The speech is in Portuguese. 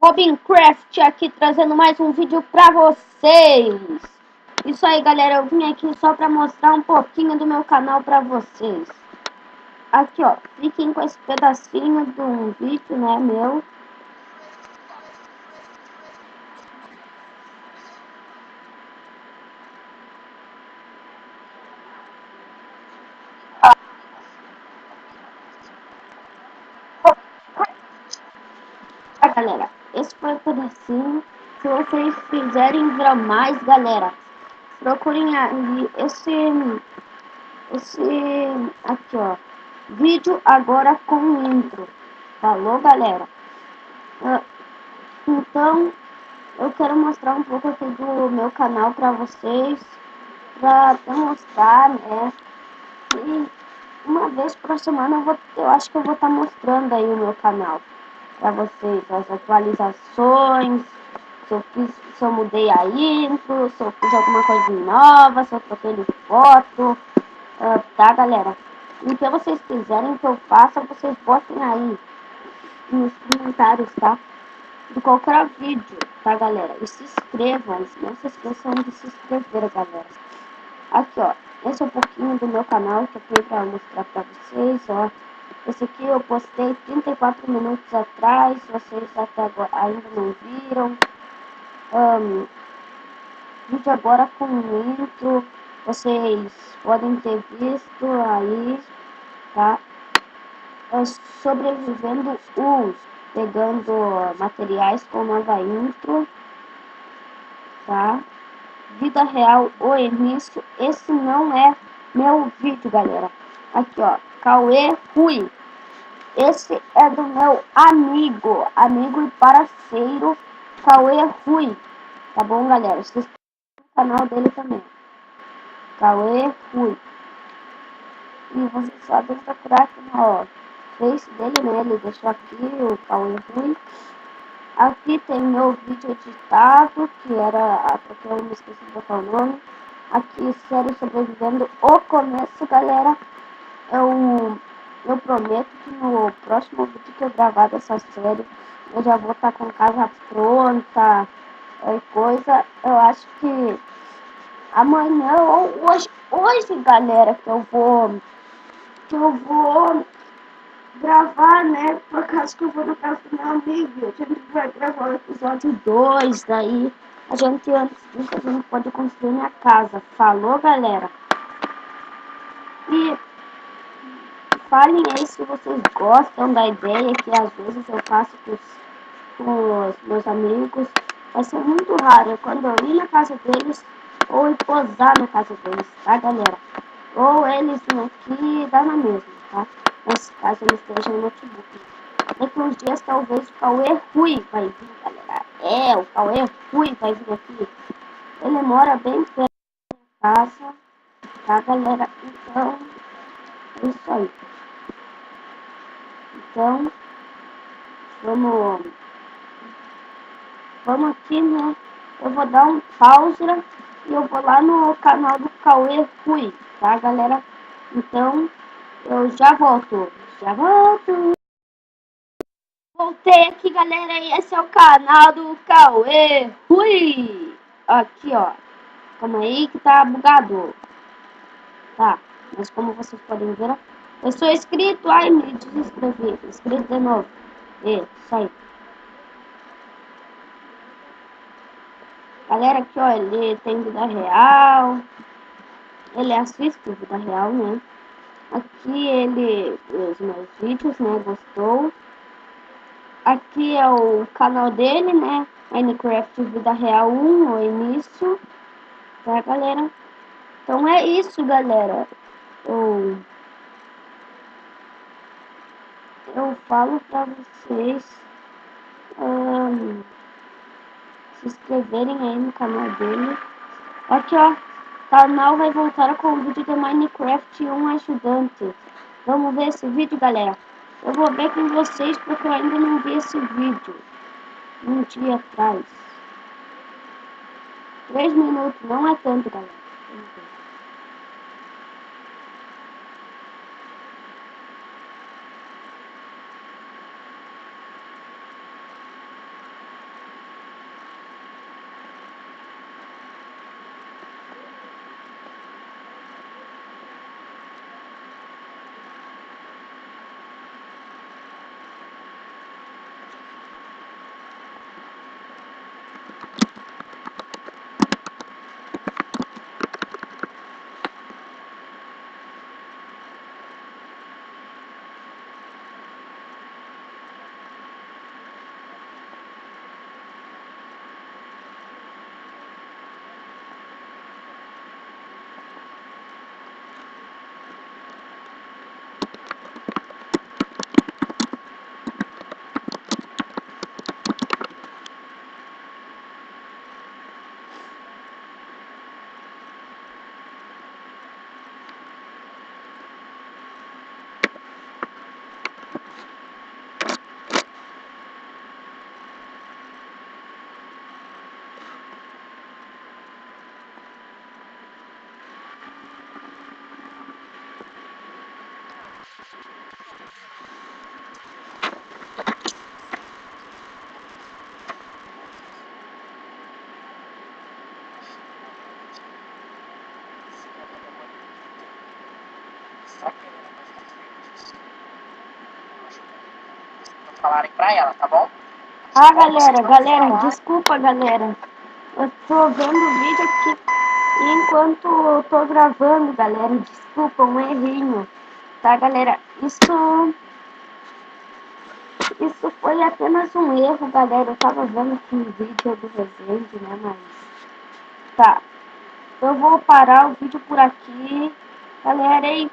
Robincraft aqui trazendo mais um vídeo pra vocês. Isso aí, galera, eu vim aqui só pra mostrar um pouquinho do meu canal pra vocês. Aqui, ó, fiquem com esse pedacinho de um vídeo, né, meu. Galera, esse foi o pedacinho. Se vocês quiserem ver mais, galera, procurem ali esse aqui, ó, vídeo agora com intro. Falou, galera? Então, eu quero mostrar um pouco aqui do meu canal pra vocês, pra mostrar, né? E uma vez por semana eu acho que eu vou estar mostrando aí o meu canal pra vocês, as atualizações, se eu mudei a intro, se eu fiz alguma coisa nova, se eu troquei de foto, tá, galera? E o que vocês quiserem que eu faça, vocês botem aí nos comentários, tá? De qualquer vídeo, tá, galera? E se inscrevam, não se esqueçam de se inscrever, galera. Aqui, ó, esse é um pouquinho do meu canal que eu tenho pra mostrar pra vocês, ó. Esse aqui eu postei 34 minutos atrás, vocês até agora ainda não viram. Vídeo agora com intro, vocês podem ter visto aí, tá? Sobrevivendo uns, pegando materiais com nova intro, tá? Vida real, o início, esse não é meu vídeo, galera. Aqui, ó, Cauê Rui. Esse é do meu amigo e parceiro, Cauê Rui. Tá bom, galera? Vocês no canal dele também. Cauê Rui. E vocês podem procurar aqui no Face dele, né? Ele deixou aqui o Cauê Rui. Aqui tem meu vídeo editado, que era, porque eu me esqueci de botar o nome. Aqui, série Sobrevivendo, o começo, galera. Eu prometo que no próximo vídeo que eu gravar dessa série, eu já vou estar com casa pronta, coisa. Eu acho que amanhã ou hoje, galera, que eu vou gravar, né? Por causa que eu vou na casa do meu amigo. A gente vai gravar o episódio 2, daí a gente, antes disso, a gente pode construir minha casa. Falou, galera? E falem aí se vocês gostam da ideia que às vezes eu faço com os meus amigos. Vai ser muito raro quando eu ir na casa deles ou ir posar na casa deles, tá, galera? Ou eles vêm aqui e dá na mesma, tá? Mas caso eles estejam no notebook. Daqui uns dias talvez o Cauê Rui vai vir, galera. O Cauê Rui vai vir aqui. Ele mora bem perto da casa, tá, galera? Então, é isso aí. Então, vamos aqui, né? Eu vou dar um pause e eu vou lá no canal do Cauê Rui, tá, galera? Então, eu já volto. Já volto. Voltei aqui, galera, e esse é o canal do Cauê Rui. Aqui, ó. Calma aí que tá bugado. Tá, mas como vocês podem ver, eu sou inscrito. Ai, me desinscrevi. Inscrito de novo. Isso aí. Galera, aqui, ó, ele tem vida real. Ele assiste vida real, né? Aqui ele, os meus vídeos, né, gostou. Aqui é o canal dele, né? Minecraft Vida Real 1, o início. Tá, galera? Então é isso, galera. Eu falo pra vocês se inscreverem aí no canal dele. Aqui, ó. O canal vai voltar com o vídeo de Minecraft 1 ajudante. Vamos ver esse vídeo, galera. Eu vou ver com vocês porque eu ainda não vi esse vídeo. Um dia atrás. 3 minutos, não é tanto, galera. falarem pra ela, tá bom? Ah, Bom, vocês vão falar. desculpa, galera. Eu tô vendo o vídeo aqui enquanto eu tô gravando, galera. Desculpa, um errinho. Tá, galera? Isso foi apenas um erro, galera. Eu tava vendo aqui o vídeo do Resende, né? Mas. Tá. Eu vou parar o vídeo por aqui. Galera, e